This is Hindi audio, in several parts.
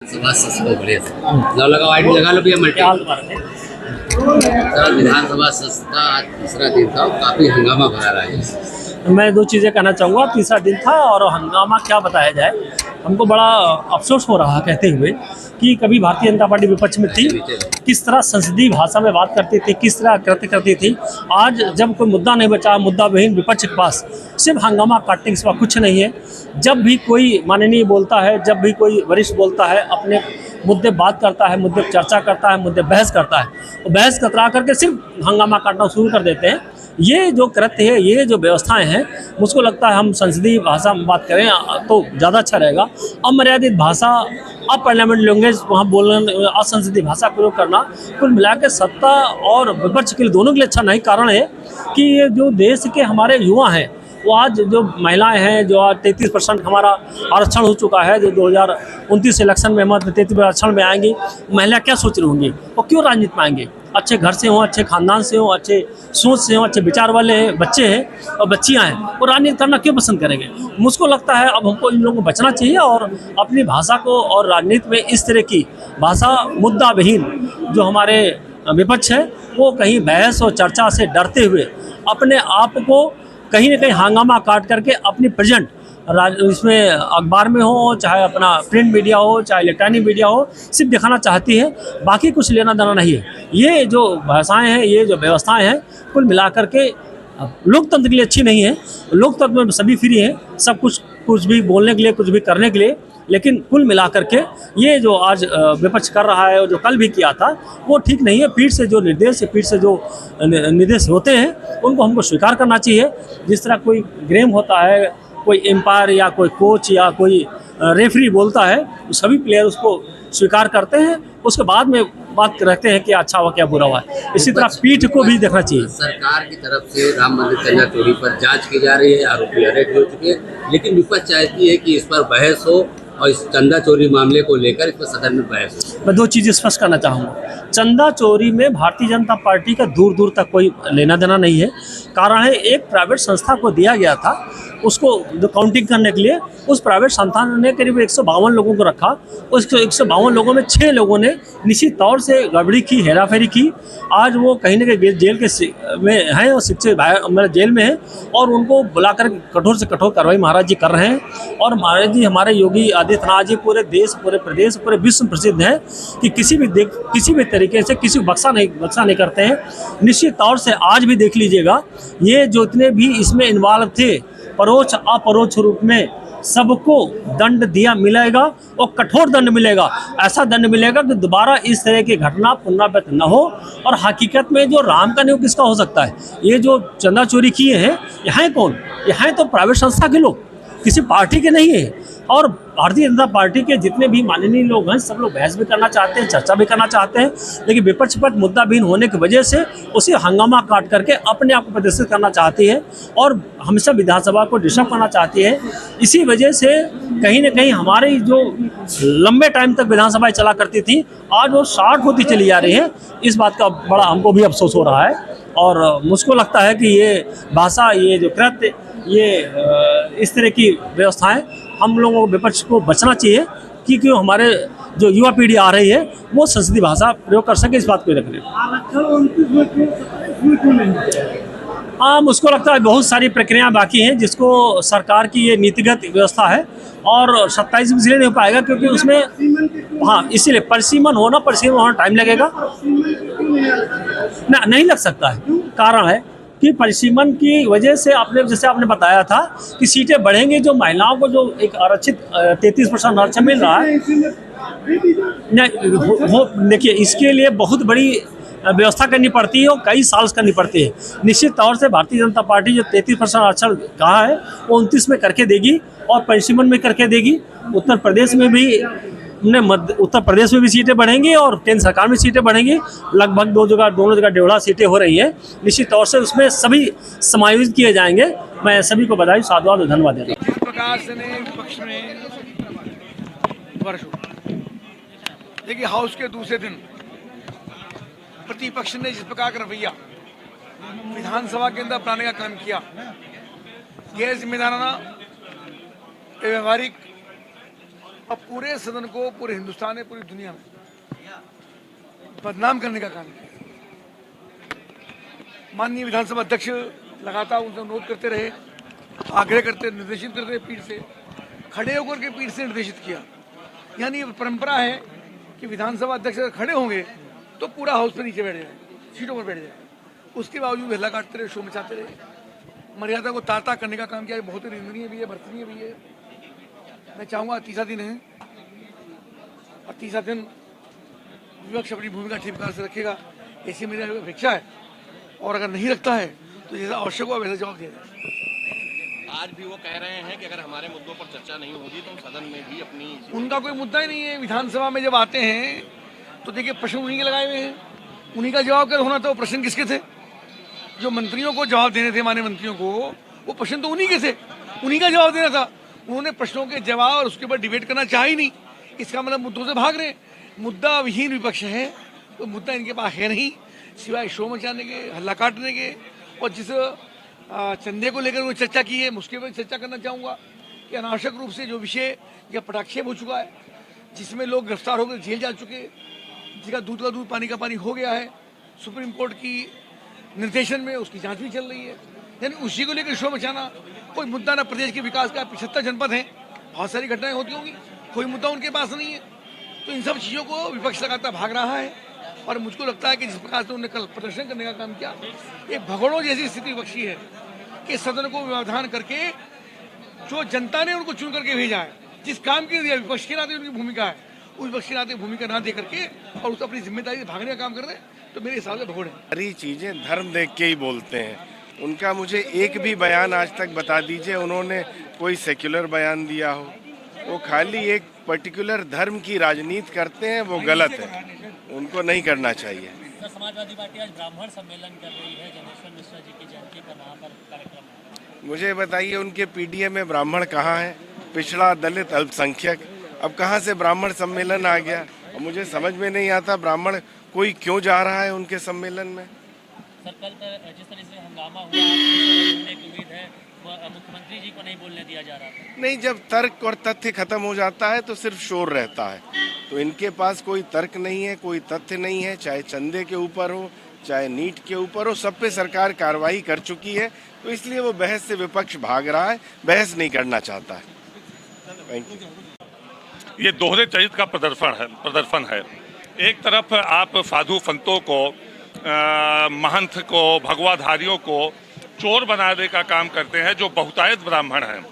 सभा सत्र बढ़िया था। जाओ लगाओ, आईडी लगा लो भैया मल्टी। विधानसभा सत्र का आज तीसरा दिन था, काफी हंगामा भरा रहा है। मैं दो चीज़ें कहना चाहूँगा। तीसरा दिन था और हंगामा क्या बताया जाए, हमको बड़ा अफसोस हो रहा कहते हुए कि कभी भारतीय जनता पार्टी विपक्ष में थी, किस तरह संसदीय भाषा में बात करती थी, किस तरह कृत्य करती थी। आज जब कोई मुद्दा नहीं बचा, मुद्दा विहीन विपक्ष के पास सिर्फ हंगामा काटने के सिवा कुछ नहीं है। जब भी कोई माननीय बोलता है, जब भी कोई वरिष्ठ बोलता है, अपने मुद्दे बात करता है, मुद्दे चर्चा करता है, मुद्दे बहस करता है, तो बहस कतरा करके सिर्फ हंगामा काटना शुरू कर देते हैं। ये जो कृत्य है, ये जो व्यवस्थाएं हैं, मुझको लगता है हम संसदीय भाषा में बात करें तो ज़्यादा अच्छा रहेगा। अमर्यादित भाषा, अपार्लियामेंट लैंग्वेज वहाँ बोलना, असंसदीय भाषा प्रयोग करना कुल मिला के सत्ता और विपक्ष के लिए दोनों के लिए अच्छा नहीं। कारण है कि ये जो देश के हमारे युवा हैं, वो आज जो महिलाएं हैं, जो आज 33% हमारा आरक्षण हो चुका है, जो 2029 इलेक्शन में हम 33% आरक्षण में आएंगी, महिला क्या सोच रही होंगी, वो क्यों राजनीति में आएंगे। अच्छे घर से हों, अच्छे खानदान से हों, अच्छे सोच से हों, अच्छे विचार वाले हैं, बच्चे हैं और बच्चियां हैं, वो राजनीति करना क्यों पसंद करेंगे। मुझको लगता है अब हमको इन लोगों को बचना चाहिए और अपनी भाषा को, और राजनीति में इस तरह की भाषा मुद्दा विहीन जो हमारे विपक्ष है, वो कहीं बहस और चर्चा से डरते हुए अपने आप को कहीं ना कहीं हंगामा काट करके अपनी प्रेजेंट इसमें अखबार में हो, चाहे अपना प्रिंट मीडिया हो, चाहे इलेक्ट्रॉनिक मीडिया हो, सिर्फ दिखाना चाहती है, बाकी कुछ लेना देना नहीं है। ये जो भाषाएं हैं, ये जो व्यवस्थाएं हैं, कुल मिलाकर के लोकतंत्र के लिए अच्छी नहीं है। लोकतंत्र में सभी फ्री हैं, सब कुछ भी बोलने के लिए, कुछ भी करने के लिए, लेकिन कुल मिलाकर के ये जो आज विपक्ष कर रहा है और जो कल भी किया था, वो ठीक नहीं है। पीठ से जो निर्देश होते हैं, उनको हमको स्वीकार करना चाहिए। जिस तरह कोई गेम होता है, कोई एम्पायर या कोई कोच या कोई रेफरी बोलता है, तो सभी प्लेयर उसको स्वीकार करते हैं, उसके बाद में बात रखते हैं कि अच्छा हुआ क्या बुरा हुआ। इसी तरह पीठ को भी देखना चाहिए। सरकार की तरफ से राम मंदिर चंदा चोरी पर जांच की जा रही है, आरोपी अरेस्ट हो चुके हैं, लेकिन विपक्ष चाहती है कि इस पर बहस हो और इस चंदा चोरी मामले को लेकर इस पर सदन में बहस हो। मैं दो चीज़ें स्पष्ट करना चाहूँगा। चंदा चोरी में भारतीय जनता पार्टी का दूर दूर तक कोई लेना देना नहीं है। कारण है, एक प्राइवेट संस्था को दिया गया था, उसको जो काउंटिंग करने के लिए, उस प्राइवेट संस्थान ने करीब 152 लोगों को रखा। उस 152 लोगों में 6 लोगों ने निश्चित तौर से गड़बड़ी की, हेराफेरी की। आज वो कहीं ना कहीं जेल के में हैं और शिक्षित मेरे जेल में हैं, और उनको बुलाकर कठोर से कठोर कार्रवाई महाराज जी कर रहे हैं। और महाराज जी, हमारे योगी आदित्यनाथ जी पूरे देश, पूरे प्रदेश, पूरे विश्व में प्रसिद्ध हैं कि किसी भी तरीके से किसी को बख्शा नहीं करते हैं। निश्चित तौर से आज भी देख लीजिएगा, ये जो इतने भी इसमें इन्वॉल्व थे, परोक्ष अपरोक्ष रूप में सबको दंड दिया मिलेगा, और कठोर दंड मिलेगा। ऐसा दंड मिलेगा कि दोबारा इस तरह की घटना पुनरावृत्त न हो। और हकीकत में जो राम का नियोग किसका हो सकता है? ये जो चंदा चोरी किए हैं, यहाँ है कौन? यहाँ है तो प्राइवेट संस्था के लोग, किसी पार्टी के नहीं है। और भारतीय जनता पार्टी के जितने भी माननीय लोग हैं, सब लोग बहस भी करना चाहते हैं, चर्चा भी करना चाहते हैं, लेकिन विपक्ष पर मुद्दाबिहीन होने की वजह से उसे हंगामा काट करके अपने आप को प्रदर्शित करना चाहती है और हमेशा विधानसभा को डिस्टर्ब करना चाहती है। इसी वजह से कहीं ना कहीं हमारी जो लंबे टाइम तक विधानसभाएं चला करती थी, आज वो शॉर्ट होती चली जा रही है। इस बात का बड़ा हमको भी अफसोस हो रहा है, और मुझको लगता है कि ये भाषा, ये जो कृत्य, ये इस तरह की व्यवस्थाएं, हम लोगों को विपक्ष को बचना चाहिए कि क्यों हमारे जो युवा पीढ़ी आ रही है, वो संसदीय भाषा प्रयोग कर सके। इस बात को रखने मुझको लगता है बहुत सारी प्रक्रियाएं बाकी हैं, जिसको सरकार की ये नीतिगत व्यवस्था है, और 27 में इसलिए नहीं हो पाएगा क्योंकि उसमें, हाँ, इसीलिए परिसीमन होना टाइम लगेगा ना, नहीं लग सकता है। कारण है कि परिसीमन की वजह से जैसे आपने बताया था कि सीटें बढ़ेंगी, जो महिलाओं को जो एक आरक्षित 33% आरक्षण मिल रहा है, नहीं देखिए, इसके लिए बहुत बड़ी व्यवस्था करनी पड़ती है और कई साल करनी पड़ती है। निश्चित तौर से भारतीय जनता पार्टी जो 33% आरक्षण कहा है, वो 29 में करके देगी और परिसीमन में करके देगी। उत्तर प्रदेश में भी सीटें बढ़ेंगी और केंद्र सरकार में सीटें बढ़ेंगी। लगभग दोनों जगह 1.5 सीटें हो रही हैं। निश्चित तौर से उसमें सभी समायोजित किए जाएंगे। मैं सभी को बधाई, साधुवाद और धन्यवाद देता हूँ। जिस प्रकार से विपक्ष में वर्ष देखिए, हाउस के दूसरे दिन प्रतिपक्ष ने जिस प्रकार का रवैया विधानसभा के अंदर अपनाने का काम किया, गैर जिम्मेदाराना, व्यवहारिक और पूरे सदन को, पूरे हिंदुस्तान में, पूरी दुनिया में बदनाम करने का काम किया। माननीय विधानसभा अध्यक्ष लगातार उनसे अनुरोध करते रहे, आग्रह करते, निर्देशित करते रहे, पीठ से खड़े होकर के पीठ से निर्देशित किया। यानी ये परंपरा है कि विधानसभा अध्यक्ष अगर खड़े होंगे तो पूरा हाउस पे नीचे बैठ जाए, सीटों पर बैठ जाए। उसके बावजूद हल्ला काटते रहे, शो मचाते रहे, मर्यादा को ताता करने का काम किया। बहुत ही निंदनीय भी है, भर्तनीय भी है। मैं चाहूँगा तीसरा दिन है और तीसरा दिन विपक्ष अपनी भूमिका ठीक प्रकार से रखेगा, ऐसी मेरी अपेक्षा है। और अगर नहीं रखता है तो जैसा आवश्यक हो वैसा जवाब दिया जाए। आज भी वो कह रहे हैं कि अगर हमारे मुद्दों पर चर्चा नहीं होगी तो सदन में भी अपनी, उनका कोई मुद्दा ही नहीं है। विधानसभा में जब आते हैं तो देखिए प्रश्न उन्हीं के लगाए हुए हैं, उन्हीं का जवाब क्या होना था। वो प्रश्न किसके थे? जो मंत्रियों को जवाब देने थे, माननीय मंत्रियों को, वो प्रश्न तो उन्हीं के थे, उन्हीं का जवाब देना था। उन्होंने प्रश्नों के जवाब और उसके ऊपर डिबेट करना चाहा ही नहीं। इसका मतलब मुद्दों से भाग रहे। मुद्दा विहीन विपक्ष है, तो मुद्दा इनके पास है नहीं सिवाय शो मचाने के, हल्ला काटने के। और जिस चंदे को लेकर उन्होंने चर्चा की है, उसके ऊपर चर्चा करना चाहूँगा कि अनावश्यक रूप से जो विषय या पटाक्षेप हो चुका है, जिसमें लोग गिरफ्तार होकर जेल जा चुके, जिसका दूध का दूध पानी का पानी हो गया है, सुप्रीम कोर्ट की निर्देशन में उसकी जांच भी चल रही है। यानी उसी को लेकर शो मचाना कोई मुद्दा ना। प्रदेश के विकास का 75 जनपद हैं, बहुत सारी घटनाएं होती होंगी, कोई मुद्दा उनके पास नहीं है। तो इन सब चीज़ों को विपक्ष लगातार भाग रहा है। और मुझको लगता है कि जिस प्रकार से उन्होंने कल प्रदर्शन करने का काम किया, एक भगोड़ों जैसी स्थिति विपक्षी है कि सदन को व्यवधान करके जो जनता ने उनको चुन करके भेजा है, जिस काम के लिए विपक्ष के नाते उनकी भूमिका है, उस विपक्ष के नाते भूमिका ना दे करके और उस अपनी जिम्मेदारी से भागने का काम कर रहे हैं, तो मेरे हिसाब से भगोड़ है। सारी चीजें धर्म देख के ही बोलते हैं। उनका मुझे एक भी बयान आज तक बता दीजिए उन्होंने कोई सेक्युलर बयान दिया हो। वो खाली एक पर्टिकुलर धर्म की राजनीति करते हैं, वो गलत है, उनको नहीं करना चाहिए। समाजवादी पार्टी आज ब्राह्मण सम्मेलन कर रही है, जनेश्वर मिश्रा जी की जयंती पर वहाँ पर कार्यक्रम। मुझे बताइए उनके पीडीए में ब्राह्मण कहाँ है? पिछड़ा, दलित, अल्पसंख्यक, अब कहाँ से ब्राह्मण सम्मेलन आ गया? और मुझे समझ में नहीं आता ब्राह्मण कोई क्यों जा रहा है उनके सम्मेलन में। सर कल जिस तरह से हंगामा हुआ, उम्मीद है मुख्यमंत्री जी को नहीं बोलने दिया जा रहा था। नहीं, जब तर्क और तथ्य खत्म हो जाता है तो सिर्फ शोर रहता है। तो इनके पास कोई तर्क नहीं है, कोई तथ्य नहीं है, चाहे चंदे के ऊपर हो, चाहे नीट के ऊपर हो, सब पे सरकार कार्रवाई कर चुकी है। तो इसलिए वो बहस से विपक्ष भाग रहा है, बहस नहीं करना चाहता है। Thank you. ये दोहरे चरित्र का प्रदर्शन है। एक तरफ आप साधु संतों को, महंत को, भगवाधारियों को चोर बनाने का काम करते हैं जो बहुतायत ब्राह्मण हैं,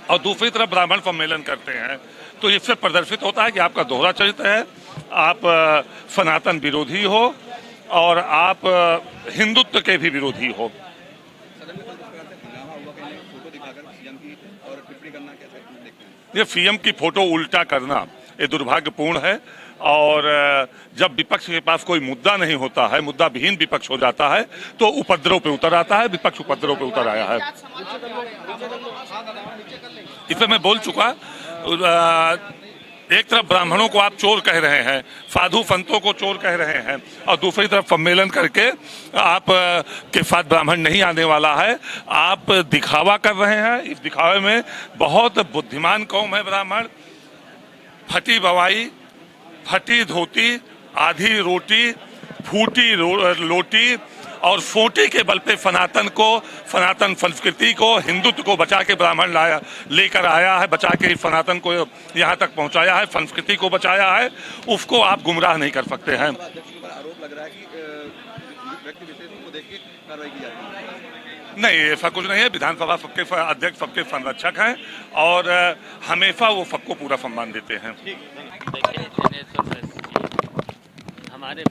और दूसरी तरफ ब्राह्मण सम्मेलन करते हैं। तो इससे प्रदर्शित होता है कि आपका दोहरा चरित्र है। आप सनातन विरोधी हो और आप हिंदुत्व के भी विरोधी हो। ये सीएम की फोटो उल्टा करना ये दुर्भाग्यपूर्ण है। और जब विपक्ष के पास कोई मुद्दा नहीं होता है, मुद्दा विहीन विपक्ष हो जाता है, तो उपद्रव पे उतर आता है। विपक्ष उपद्रव पे उतर आया है। इसमें मैं बोल चुका। एक तरफ ब्राह्मणों को आप चोर कह रहे हैं, साधु संतों को चोर कह रहे हैं, और दूसरी तरफ सम्मेलन करके आप के साथ ब्राह्मण नहीं आने वाला है, आप दिखावा कर रहे हैं। इस दिखावे में बहुत बुद्धिमान कौम है ब्राह्मण। फटी बवाई, फटी धोती, आधी रोटी, फूटी लोटी और सोटी के बल पे सनातन को, सनातन संस्कृति को, हिंदुत्व को बचा के ब्राह्मण लेकर आया है, बचा के सनातन को यहाँ तक पहुँचाया है, संस्कृति को बचाया है। उसको आप गुमराह नहीं कर सकते हैं। आरोप लग रहा है कि व्यक्ति विशेषों को देख के कार्रवाई की जा रही है। नहीं, ऐसा कुछ नहीं है। विधानसभा सबके अध्यक्ष सबके संरक्षक हैं और हमेशा वो सबको पूरा सम्मान देते हैं। देखिए, जनेश्वर मिश्र जी हमारे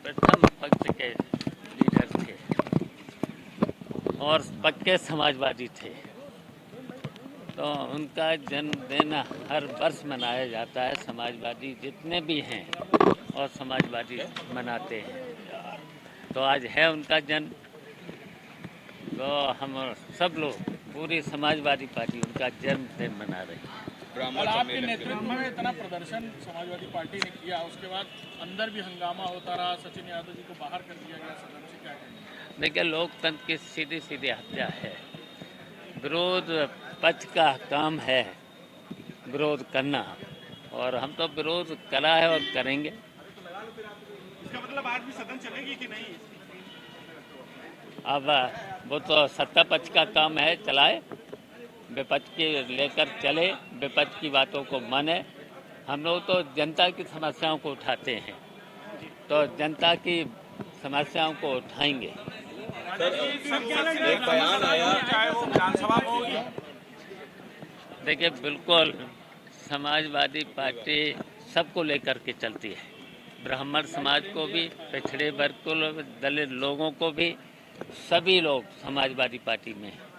प्रथम पक्ष के लीडर थे और पक्के समाजवादी थे। तो उनका जन्मदिन हर वर्ष मनाया जाता है। समाजवादी जितने भी हैं और समाजवादी मनाते हैं। तो आज है उनका जन्म, तो हम सब लोग पूरी समाजवादी पार्टी उनका जन्मदिन मना रही है। आपके नेतृत्व में इतना प्रदर्शन समाजवादी पार्टी ने किया, उसके बाद अंदर भी हंगामा होता रहा, सचिन यादव जी को बाहर कर दिया गया सदन से, क्या कहेंगे? देखिए, लोकतंत्र की सीधी सीधी हत्या है। विरोध पक्ष का काम है विरोध करना। और हम तो विरोध करा है और करेंगे। इसका मतलब आज भी सदन चलेगी कि नहीं? अब वो तो सत्ता पक्ष का काम है, चलाए, विपक्ष के लेकर चले, विपक्ष की बातों को माने। हम लोग तो जनता की समस्याओं को उठाते हैं, तो जनता की समस्याओं को उठाएंगे। एक बयान आया, चाहे वो विधानसभा में हो या देखिए, बिल्कुल समाजवादी पार्टी सबको लेकर के चलती है, ब्राह्मण समाज को भी, पिछड़े वर्ग को, दलित लोगों को भी, सभी लोग समाजवादी पार्टी में हैं।